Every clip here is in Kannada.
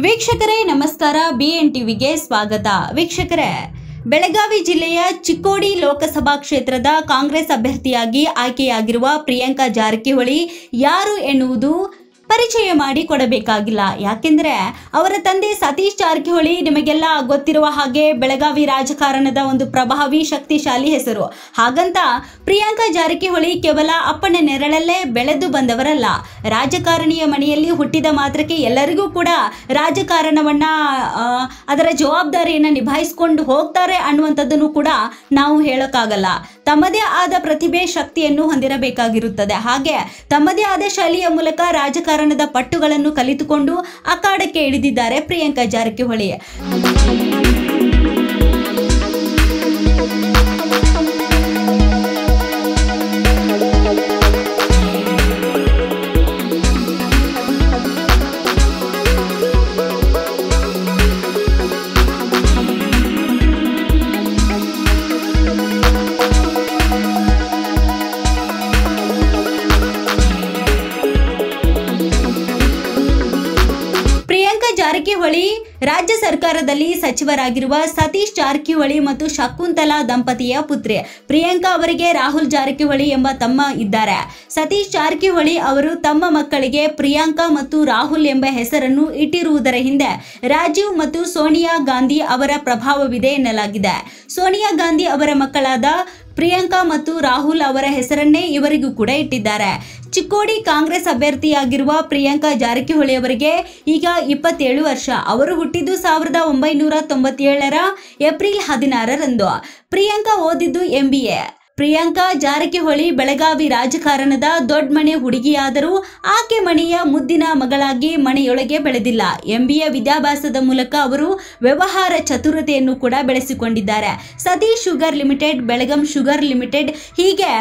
ವೀಕ್ಷಕರೇ ನಮಸ್ಕಾರ, BN ಟಿವಿಗೆ ಸ್ವಾಗತ. ವೀಕ್ಷಕರೇ, ಬೆಳಗಾವಿ ಜಿಲ್ಲೆಯ ಚಿಕ್ಕೋಡಿ ಲೋಕಸಭಾ ಕ್ಷೇತ್ರದ ಕಾಂಗ್ರೆಸ್ ಅಭ್ಯರ್ಥಿಯಾಗಿ ಆಯ್ಕೆಯಾಗಿರುವ ಪ್ರಿಯಾಂಕಾ ಜಾರಕಿಹೊಳಿ ಯಾರು ಎನ್ನುವುದು ಪರಿಚಯ ಮಾಡಿ ಕೊಡಬೇಕಾಗಿಲ್ಲ. ಯಾಕೆಂದ್ರೆ ಅವರ ತಂದೆ ಸತೀಶ್ ಜಾರಕಿಹೊಳಿ ನಿಮಗೆಲ್ಲ ಗೊತ್ತಿರುವ ಹಾಗೆ ಬೆಳಗಾವಿ ರಾಜಕಾರಣದ ಒಂದು ಪ್ರಭಾವಿ ಶಕ್ತಿಶಾಲಿ ಹೆಸರು. ಹಾಗಂತ ಪ್ರಿಯಾಂಕಾ ಜಾರಕಿಹೊಳಿ ಕೇವಲ ಅಪ್ಪನ ನೆರಳಲ್ಲೇ ಬೆಳೆದು ಬಂದವರಲ್ಲ. ರಾಜಕಾರಣಿಯ ಮನೆಯಲ್ಲಿ ಹುಟ್ಟಿದ ಮಾತ್ರಕ್ಕೆ ಎಲ್ಲರಿಗೂ ಕೂಡ ರಾಜಕಾರಣವನ್ನ ಅದರ ಜವಾಬ್ದಾರಿಯನ್ನು ನಿಭಾಯಿಸಿಕೊಂಡು ಹೋಗ್ತಾರೆ ಅನ್ನುವಂಥದ್ದನ್ನು ಕೂಡ ನಾವು ಹೇಳೋಕ್ಕಾಗಲ್ಲ. ತಮ್ಮದೇ ಆದ ಪ್ರತಿಭೆ ಶಕ್ತಿಯನ್ನು ಹೊಂದಿರಬೇಕಾಗಿರುತ್ತದೆ. ಹಾಗೆ ತಮ್ಮದೇ ಆದ ಶೈಲಿಯ ಮೂಲಕ ರಾಜಕಾರಣದ ಪಟ್ಟುಗಳನ್ನು ಕಲಿತುಕೊಂಡು ಅಖಾಡಕ್ಕೆ ಇಳಿದಿದ್ದಾರೆ ಪ್ರಿಯಾಂಕಾ ಜಾರಕಿಹೊಳಿ. ಜಾರಕಿಹೊಳಿ ರಾಜ್ಯ ಸರ್ಕಾರದಲ್ಲಿ ಸಚಿವರಾಗಿರುವ ಸತೀಶ್ ಜಾರಕಿಹೊಳಿ ಮತ್ತು ಶಕುಂತಲಾ ದಂಪತಿಯ ಪುತ್ರಿ. ಪ್ರಿಯಾಂಕಾ ಅವರಿಗೆ ರಾಹುಲ್ ಜಾರಕಿಹೊಳಿ ಎಂಬ ತಮ್ಮ ಇದ್ದಾರೆ. ಸತೀಶ್ ಜಾರಕಿಹೊಳಿ ಅವರು ತಮ್ಮ ಮಕ್ಕಳಿಗೆ ಪ್ರಿಯಾಂಕಾ ಮತ್ತು ರಾಹುಲ್ ಎಂಬ ಹೆಸರನ್ನು ಇಟ್ಟಿರುವುದರ ಹಿಂದೆ ರಾಜೀವ್ ಮತ್ತು ಸೋನಿಯಾ ಗಾಂಧಿ ಅವರ ಪ್ರಭಾವವಿದೆ ಎನ್ನಲಾಗಿದೆ. ಸೋನಿಯಾ ಗಾಂಧಿ ಅವರ ಮಕ್ಕಳಾದ ಪ್ರಿಯಾಂಕಾ ಮತ್ತು ರಾಹುಲ್ ಅವರ ಹೆಸರನ್ನೇ ಇವರಿಗೂ ಕೂಡ ಇಟ್ಟಿದ್ದಾರೆ. ಚಿಕ್ಕೋಡಿ ಕಾಂಗ್ರೆಸ್ ಅಭ್ಯರ್ಥಿಯಾಗಿರುವ ಪ್ರಿಯಾಂಕಾ ಜಾರಕಿಹೊಳಿ ಅವರಿಗೆ ಈಗ 27 ವರ್ಷ. ಅವರು ಹುಟ್ಟಿದ್ದು 1997ರ ಏಪ್ರಿಲ್ 16ರಂದು. ಪ್ರಿಯಾಂಕಾ ಓದಿದ್ದು MBA. ಪ್ರಿಯಾಂಕಾ ಜಾರಕಿಹೊಳಿ ಬೆಳಗಾವಿ ರಾಜಕಾರಣದ ದೊಡ್ಡ ಮನೆ ಹುಡುಗಿಯಾದರೂ ಆಕೆ ಮನೆಯ ಮುದ್ದಿನ ಮಗಳಾಗಿ ಮನೆಯೊಳಗೆ ಬೆಳೆದಿಲ್ಲ. MBA ವಿದ್ಯಾಭ್ಯಾಸದ ಮೂಲಕ ಅವರು ವ್ಯವಹಾರ ಚತುರತೆಯನ್ನು ಕೂಡ ಬೆಳೆಸಿಕೊಂಡಿದ್ದಾರೆ. Satish sugar limited, Belgaum sugar limited ಹೀಗೆ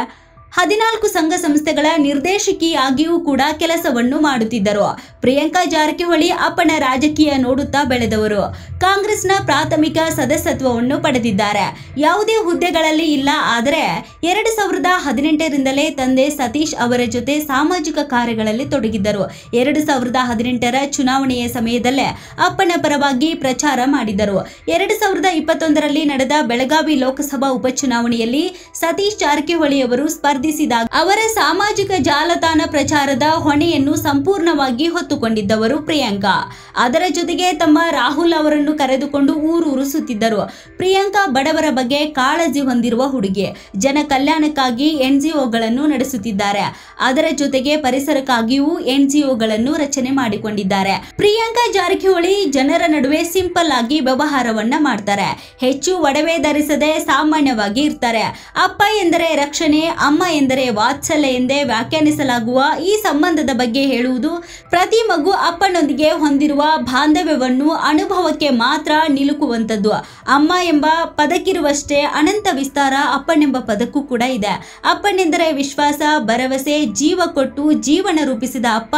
14 ಸಂಘ ಸಂಸ್ಥೆಗಳ ನಿರ್ದೇಶಕಿಯಾಗಿಯೂ ಕೂಡ ಕೆಲಸವನ್ನು ಮಾಡುತ್ತಿದ್ದರು. ಪ್ರಿಯಾಂಕಾ ಜಾರಕಿಹೊಳಿ ಅಪ್ಪನ ರಾಜಕೀಯ ನೋಡುತ್ತಾ ಬೆಳೆದವರು. ಕಾಂಗ್ರೆಸ್ನ ಪ್ರಾಥಮಿಕ ಸದಸ್ಯತ್ವವನ್ನು ಪಡೆದಿದ್ದಾರೆ. ಯಾವುದೇ ಹುದ್ದೆಗಳಲ್ಲಿ ಇಲ್ಲ. ಆದರೆ 2018ರಿಂದಲೇ ತಂದೆ ಸತೀಶ್ ಅವರ ಜೊತೆ ಸಾಮಾಜಿಕ ಕಾರ್ಯಗಳಲ್ಲಿ ತೊಡಗಿದ್ದರು. 2018ರ ಚುನಾವಣೆಯ ಸಮಯದಲ್ಲೇ ಅಪ್ಪನ ಪರವಾಗಿ ಪ್ರಚಾರ ಮಾಡಿದರು. 2021ರಲ್ಲಿ ನಡೆದ ಬೆಳಗಾವಿ ಲೋಕಸಭಾ ಉಪಚುನಾವಣೆಯಲ್ಲಿ ಸತೀಶ್ ಜಾರಕಿಹೊಳಿ ಅವರು ಸ್ಪರ್ಧಿಸಿದಾಗ ಅವರ ಸಾಮಾಜಿಕ ಜಾಲತಾಣ ಪ್ರಚಾರದ ಹೊಣೆಯನ್ನು ಸಂಪೂರ್ಣವಾಗಿ ಹೊತ್ತುಕೊಂಡಿದ್ದವರು ಪ್ರಿಯಾಂಕಾ. ಅದರ ಜೊತೆಗೆ ತಮ್ಮ ರಾಹುಲ್ ಅವರನ್ನು ಕರೆದುಕೊಂಡು ಊರೂರು ಸುತ್ತಿದ್ದರು. ಪ್ರಿಯಾಂಕಾ ಬಡವರ ಬಗ್ಗೆ ಕಾಳಜಿ ಹೊಂದಿರುವ ಹುಡುಗಿ. ಜನ ಕಲ್ಯಾಣಕ್ಕಾಗಿ NGOಗಳನ್ನು ನಡೆಸುತ್ತಿದ್ದಾರೆ. ಅದರ ಜೊತೆಗೆ ಪರಿಸರಕ್ಕಾಗಿಯೂ NGOಗಳನ್ನು ರಚನೆ ಮಾಡಿಕೊಂಡಿದ್ದಾರೆ. ಪ್ರಿಯಾಂಕಾ ಜಾರಕಿಹೊಳಿ ಜನರ ನಡುವೆ ಸಿಂಪಲ್ ಆಗಿ ವ್ಯವಹಾರವನ್ನ ಮಾಡ್ತಾರೆ. ಹೆಚ್ಚು ಒಡವೆ ಧರಿಸದೆ ಸಾಮಾನ್ಯವಾಗಿ ಇರ್ತಾರೆ. ಅಪ್ಪ ಎಂದರೆ ರಕ್ಷಣೆ, ಅಮ್ಮ ಎಂದರೆ ವಾತ್ಸಲ್ಯ ಎಂದೇ ವ್ಯಾಖ್ಯಾನಿಸಲಾಗುವ ಈ ಸಂಬಂಧದ ಬಗ್ಗೆ ಹೇಳುವುದು ಪ್ರತಿ ಮಗು ಅಪ್ಪನೊಂದಿಗೆ ಹೊಂದಿರುವ ಬಾಂಧವ್ಯವನ್ನು ಅನುಭವಕ್ಕೆ ಮಾತ್ರ ನಿಲುಕುವಂಥದ್ದು. ಅಮ್ಮ ಎಂಬ ಪದಕ್ಕಿರುವಷ್ಟೇ ಅನಂತ ವಿಸ್ತಾರ ಅಪ್ಪನೆಂಬ ಪದಕ್ಕೂ ಕೂಡ ಇದೆ. ಅಪ್ಪನೆಂದರೆ ವಿಶ್ವಾಸ, ಭರವಸೆ, ಜೀವ ಕೊಟ್ಟು ಜೀವನ ರೂಪಿಸಿದ ಅಪ್ಪ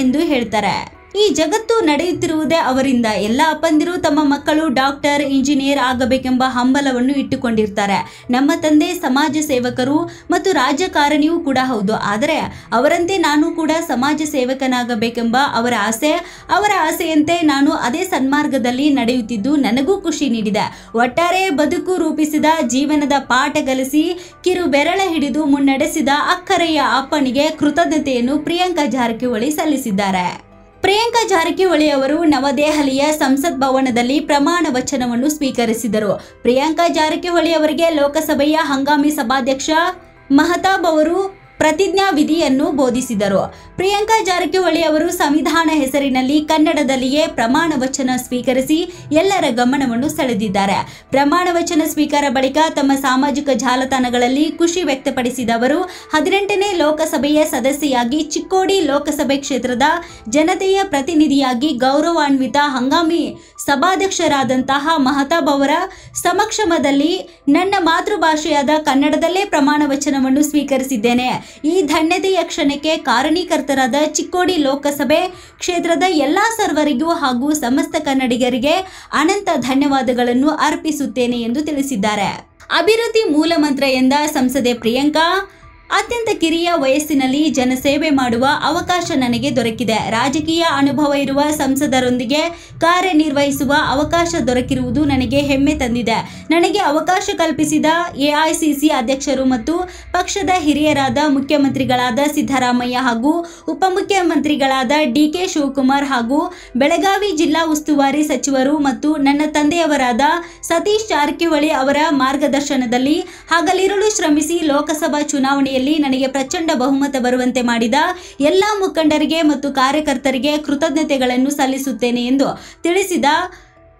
ಎಂದು ಹೇಳ್ತಾರೆ. ಈ ಜಗತ್ತು ನಡೆಯುತ್ತಿರುವುದೇ ಅವರಿಂದ. ಎಲ್ಲ ಅಪ್ಪಂದಿರು ತಮ್ಮ ಮಕ್ಕಳು ಡಾಕ್ಟರ್, ಇಂಜಿನಿಯರ್ ಆಗಬೇಕೆಂಬ ಹಂಬಲವನ್ನು ಇಟ್ಟುಕೊಂಡಿರ್ತಾರೆ. ನಮ್ಮ ತಂದೆ ಸಮಾಜ ಸೇವಕರು ಮತ್ತು ರಾಜಕಾರಣಿಯೂ ಕೂಡ ಹೌದು. ಆದರೆ ಅವರಂತೆ ನಾನು ಕೂಡ ಸಮಾಜ ಸೇವಕನಾಗಬೇಕೆಂಬ ಅವರ ಆಸೆಯಂತೆ ನಾನು ಅದೇ ಸನ್ಮಾರ್ಗದಲ್ಲಿ ನಡೆಯುತ್ತಿದ್ದು ನನಗೂ ಖುಷಿ ನೀಡಿದೆ. ಒಟ್ಟಾರೆ ಬದುಕು ರೂಪಿಸಿದ, ಜೀವನದ ಪಾಠ ಕಲಿಸಿ ಕಿರು ಬೆರಳ ಹಿಡಿದು ಮುನ್ನಡೆಸಿದ ಅಕ್ಕರೆಯ ಅಪ್ಪನಿಗೆ ಕೃತಜ್ಞತೆಯನ್ನು ಪ್ರಿಯಾಂಕಾ ಜಾರಕಿಹೊಳಿ ಸಲ್ಲಿಸಿದ್ದಾರೆ. ಪ್ರಿಯಾಂಕಾ ಜಾರಕಿಹೊಳಿ ಅವರು ನವದೆಹಲಿಯ ಸಂಸತ್ ಭವನದಲ್ಲಿ ಪ್ರಮಾಣ ವಚನವನ್ನು ಸ್ವೀಕರಿಸಿದರು. ಪ್ರಿಯಾಂಕಾ ಜಾರಕಿಹೊಳಿ ಅವರಿಗೆ ಲೋಕಸಭೆಯ ಹಂಗಾಮಿ ಸಭಾಧ್ಯಕ್ಷ ಮಹತಾಬ್ ಅವರು ಪ್ರತಿಜ್ಞಾ ವಿಧಿಯನ್ನು ಬೋಧಿಸಿದರು. ಪ್ರಿಯಾಂಕಾ ಜಾರಕಿಹೊಳಿ ಅವರು ಸಂವಿಧಾನ ಹೆಸರಿನಲ್ಲಿ ಕನ್ನಡದಲ್ಲಿಯೇ ಪ್ರಮಾಣ ವಚನ ಸ್ವೀಕರಿಸಿ ಎಲ್ಲರ ಗಮನವನ್ನು ಸೆಳೆದಿದ್ದಾರೆ. ಪ್ರಮಾಣ ವಚನ ಸ್ವೀಕಾರ ಬಳಿಕ ತಮ್ಮ ಸಾಮಾಜಿಕ ಜಾಲತಾಣಗಳಲ್ಲಿ ಖುಷಿ ವ್ಯಕ್ತಪಡಿಸಿದ ಅವರು 18ನೇ ಲೋಕಸಭೆಯ ಸದಸ್ಯೆಯಾಗಿ ಚಿಕ್ಕೋಡಿ ಲೋಕಸಭೆ ಕ್ಷೇತ್ರದ ಜನತೆಯ ಪ್ರತಿನಿಧಿಯಾಗಿ ಗೌರವಾನ್ವಿತ ಹಂಗಾಮಿ ಸಭಾಧ್ಯಕ್ಷರಾದಂತಹ ಮಹತಾಬ್ ಅವರ ಸಮಕ್ಷಮದಲ್ಲಿ ನನ್ನ ಮಾತೃಭಾಷೆಯಾದ ಕನ್ನಡದಲ್ಲೇ ಪ್ರಮಾಣ ವಚನವನ್ನು ಸ್ವೀಕರಿಸಿದ್ದೇನೆ. ಈ ಧನ್ಯತೆಯ ಕ್ಷಣಕ್ಕೆ ಕಾರಣೀಕರ್ತರಾದ ಚಿಕ್ಕೋಡಿ ಲೋಕಸಭೆ ಕ್ಷೇತ್ರದ ಎಲ್ಲಾ ಸರ್ವರಿಗೂ ಹಾಗೂ ಸಮಸ್ತ ಕನ್ನಡಿಗರಿಗೆ ಅನಂತ ಧನ್ಯವಾದಗಳನ್ನು ಅರ್ಪಿಸುತ್ತೇನೆ ಎಂದು ತಿಳಿಸಿದ್ದಾರೆ. ಅಭಿವೃದ್ಧಿ ಮೂಲಮಂತ್ರ ಎಂದ ಸಂಸದೆ ಪ್ರಿಯಾಂಕಾ ಅತ್ಯಂತ ಕಿರಿಯ ವಯಸ್ಸಿನಲ್ಲಿ ಜನಸೇವೆ ಮಾಡುವ ಅವಕಾಶ ನನಗೆ ದೊರಕಿದೆ. ರಾಜಕೀಯ ಅನುಭವ ಇರುವ ಸಂಸದರೊಂದಿಗೆ ಕಾರ್ಯನಿರ್ವಹಿಸುವ ಅವಕಾಶ ದೊರಕಿರುವುದು ನನಗೆ ಹೆಮ್ಮೆ ತಂದಿದೆ. ನನಗೆ ಅವಕಾಶ ಕಲ್ಪಿಸಿದ ಎಐಸಿಸಿ ಅಧ್ಯಕ್ಷರು ಮತ್ತು ಪಕ್ಷದ ಹಿರಿಯರಾದ ಮುಖ್ಯಮಂತ್ರಿಗಳಾದ ಸಿದ್ದರಾಮಯ್ಯ ಹಾಗೂ ಉಪಮುಖ್ಯಮಂತ್ರಿಗಳಾದ ಡಿಕೆ ಶಿವಕುಮಾರ್ ಹಾಗೂ ಬೆಳಗಾವಿ ಜಿಲ್ಲಾ ಉಸ್ತುವಾರಿ ಸಚಿವರು ಮತ್ತು ನನ್ನ ತಂದೆಯವರಾದ ಸತೀಶ್ ಜಾರಕಿಹೊಳಿ ಅವರ ಮಾರ್ಗದರ್ಶನದಲ್ಲಿ ಹಗಲಿರುಳು ಶ್ರಮಿಸಿ ಲೋಕಸಭಾ ಚುನಾವಣೆಯಲ್ಲಿ ನನಗೆ ಪ್ರಚಂಡ ಬಹುಮತ ಬರುವಂತೆ ಮಾಡಿದ ಎಲ್ಲಾ ಮುಖಂಡರಿಗೆ ಮತ್ತು ಕಾರ್ಯಕರ್ತರಿಗೆ ಕೃತಜ್ಞತೆಗಳನ್ನು ಸಲ್ಲಿಸುತ್ತೇನೆ ಎಂದು ತಿಳಿಸಿದ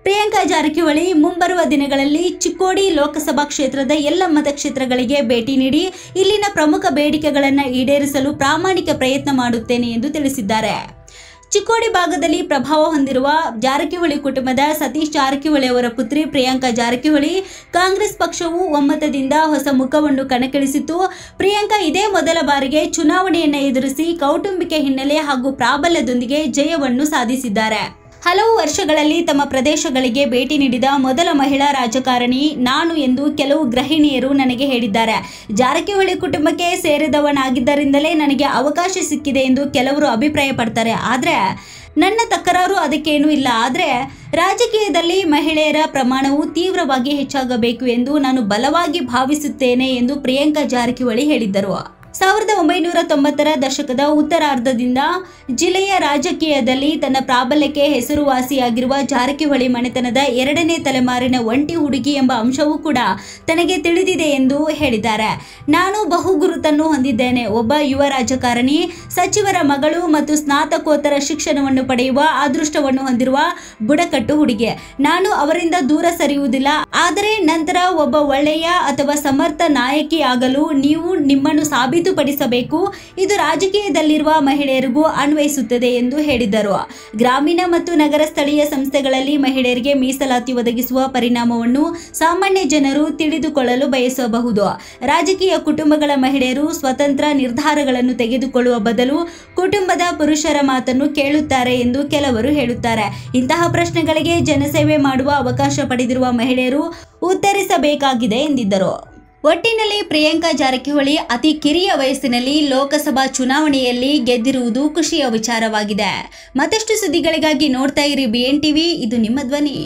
ಪ್ರಿಯಾಂಕಾ ಜಾರಕಿಹೊಳಿ ಮುಂಬರುವ ದಿನಗಳಲ್ಲಿ ಚಿಕ್ಕೋಡಿ ಲೋಕಸಭಾ ಕ್ಷೇತ್ರದ ಎಲ್ಲ ಮತಕ್ಷೇತ್ರಗಳಿಗೆ ಭೇಟಿ ನೀಡಿ ಇಲ್ಲಿನ ಪ್ರಮುಖ ಬೇಡಿಕೆಗಳನ್ನು ಈಡೇರಿಸಲು ಪ್ರಾಮಾಣಿಕ ಪ್ರಯತ್ನ ಮಾಡುತ್ತೇನೆ ಎಂದು ತಿಳಿಸಿದ್ದಾರೆ. ಚಿಕ್ಕೋಡಿ ಭಾಗದಲ್ಲಿ ಪ್ರಭಾವ ಹೊಂದಿರುವ ಜಾರಕಿಹೊಳಿ ಕುಟುಂಬದ ಸತೀಶ್ ಜಾರಕಿಹೊಳಿ ಅವರ ಪುತ್ರಿ ಪ್ರಿಯಾಂಕಾ ಜಾರಕಿಹೊಳಿ ಕಾಂಗ್ರೆಸ್ ಪಕ್ಷವು ಒಮ್ಮತದಿಂದ ಹೊಸ ಮುಖವನ್ನು ಕಣಕ್ಕಿಳಿಸಿತ್ತು. ಪ್ರಿಯಾಂಕಾ ಇದೇ ಮೊದಲ ಬಾರಿಗೆ ಚುನಾವಣೆಯನ್ನು ಎದುರಿಸಿ ಕೌಟುಂಬಿಕ ಹಿನ್ನೆಲೆ ಹಾಗೂ ಪ್ರಾಬಲ್ಯದೊಂದಿಗೆ ಜಯವನ್ನು ಸಾಧಿಸಿದ್ದಾರೆ. ಹಲವು ವರ್ಷಗಳಲ್ಲಿ ತಮ್ಮ ಪ್ರದೇಶಗಳಿಗೆ ಭೇಟಿ ನೀಡಿದ ಮೊದಲ ಮಹಿಳಾ ರಾಜಕಾರಣಿ ನಾನು ಎಂದು ಕೆಲವು ಗೃಹಿಣಿಯರು ನನಗೆ ಹೇಳಿದ್ದಾರೆ. ಜಾರಕಿಹೊಳಿ ಕುಟುಂಬಕ್ಕೆ ಸೇರಿದವನಾಗಿದ್ದರಿಂದಲೇ ನನಗೆ ಅವಕಾಶ ಸಿಕ್ಕಿದೆ ಎಂದು ಕೆಲವರು ಅಭಿಪ್ರಾಯಪಡ್ತಾರೆ. ಆದರೆ ನನ್ನ ತಕರಾರು ಅದಕ್ಕೇನೂ ಇಲ್ಲ. ಆದರೆ ರಾಜಕೀಯದಲ್ಲಿ ಮಹಿಳೆಯರ ಪ್ರಮಾಣವು ತೀವ್ರವಾಗಿ ಹೆಚ್ಚಾಗಬೇಕು ಎಂದು ನಾನು ಬಲವಾಗಿ ಭಾವಿಸುತ್ತೇನೆ ಎಂದು ಪ್ರಿಯಾಂಕಾ ಜಾರಕಿಹೊಳಿ ಹೇಳಿದ್ದರು. 1990ರ ದಶಕದ ಉತ್ತರಾರ್ಧದಿಂದ ಜಿಲ್ಲೆಯ ರಾಜಕೀಯದಲ್ಲಿ ತನ್ನ ಪ್ರಾಬಲ್ಯಕ್ಕೆ ಹೆಸರುವಾಸಿಯಾಗಿರುವ ಜಾರಕಿಹೊಳಿ ಮನೆತನದ 2ನೇ ತಲೆಮಾರಿನ ಒಂಟಿ ಹುಡುಗಿ ಎಂಬ ಅಂಶವೂ ಕೂಡ ತನಗೆ ತಿಳಿದಿದೆ ಎಂದು ಹೇಳಿದ್ದಾರೆ. ನಾನು ಬಹುಗುರುತನ್ನು ಹೊಂದಿದ್ದೇನೆ. ಒಬ್ಬ ಯುವ ರಾಜಕಾರಣಿ, ಸಚಿವರ ಮಗಳು ಮತ್ತು ಸ್ನಾತಕೋತ್ತರ ಶಿಕ್ಷಣವನ್ನು ಪಡೆಯುವ ಅದೃಷ್ಟವನ್ನು ಹೊಂದಿರುವ ಬುಡಕಟ್ಟು ಹುಡುಗಿ. ನಾನು ಅವರಿಂದ ದೂರ ಸರಿಯುವುದಿಲ್ಲ. ಆದರೆ ನಂತರ ಒಬ್ಬ ಒಳ್ಳೆಯ ಅಥವಾ ಸಮರ್ಥ ನಾಯಕಿ ಆಗಲು ನೀವು ನಿಮ್ಮನ್ನು ಸಾಬೀತುಪಡಿಸಬೇಕು. ಇದು ರಾಜಕೀಯದಲ್ಲಿರುವ ಮಹಿಳೆಯರಿಗೂ ಅನ್ವಯಿಸುತ್ತದೆ ಎಂದು ಹೇಳಿದರು. ಗ್ರಾಮೀಣ ಮತ್ತು ನಗರ ಸ್ಥಳೀಯ ಸಂಸ್ಥೆಗಳಲ್ಲಿ ಮಹಿಳೆಯರಿಗೆ ಮೀಸಲಾತಿ ಒದಗಿಸುವ ಪರಿಣಾಮವನ್ನು ಸಾಮಾನ್ಯ ಜನರು ತಿಳಿದುಕೊಳ್ಳಲು ಬಯಸಬಹುದು. ರಾಜಕೀಯ ಕುಟುಂಬಗಳ ಮಹಿಳೆಯರು ಸ್ವತಂತ್ರ ನಿರ್ಧಾರಗಳನ್ನು ತೆಗೆದುಕೊಳ್ಳುವ ಬದಲು ಕುಟುಂಬದ ಪುರುಷರ ಮಾತನ್ನು ಕೇಳುತ್ತಾರೆ ಎಂದು ಕೆಲವರು ಹೇಳುತ್ತಾರೆ. ಇಂತಹ ಪ್ರಶ್ನೆಗಳಿಗೆ ಜನಸೇವೆ ಮಾಡುವ ಅವಕಾಶ ಪಡೆದಿರುವ ಮಹಿಳೆಯರು ಉತ್ತರಿಸಬೇಕಾಗಿದೆ ಎಂದಿದ್ದರು. ಒಟ್ಟಿನಲ್ಲಿ ಪ್ರಿಯಾಂಕಾ ಜಾರಕಿಹೊಳಿ ಅತಿ ಕಿರಿಯ ವಯಸ್ಸಿನಲ್ಲಿ ಲೋಕಸಭಾ ಚುನಾವಣೆಯಲ್ಲಿ ಗೆದ್ದಿರುವುದು ಖುಷಿಯ ವಿಚಾರವಾಗಿದೆ. ಮತ್ತಷ್ಟು ಸುದ್ದಿಗಳಿಗಾಗಿ ನೋಡ್ತಾ ಇರಿ BN TV, ಇದು ನಿಮ್ಮ ಧ್ವನಿ.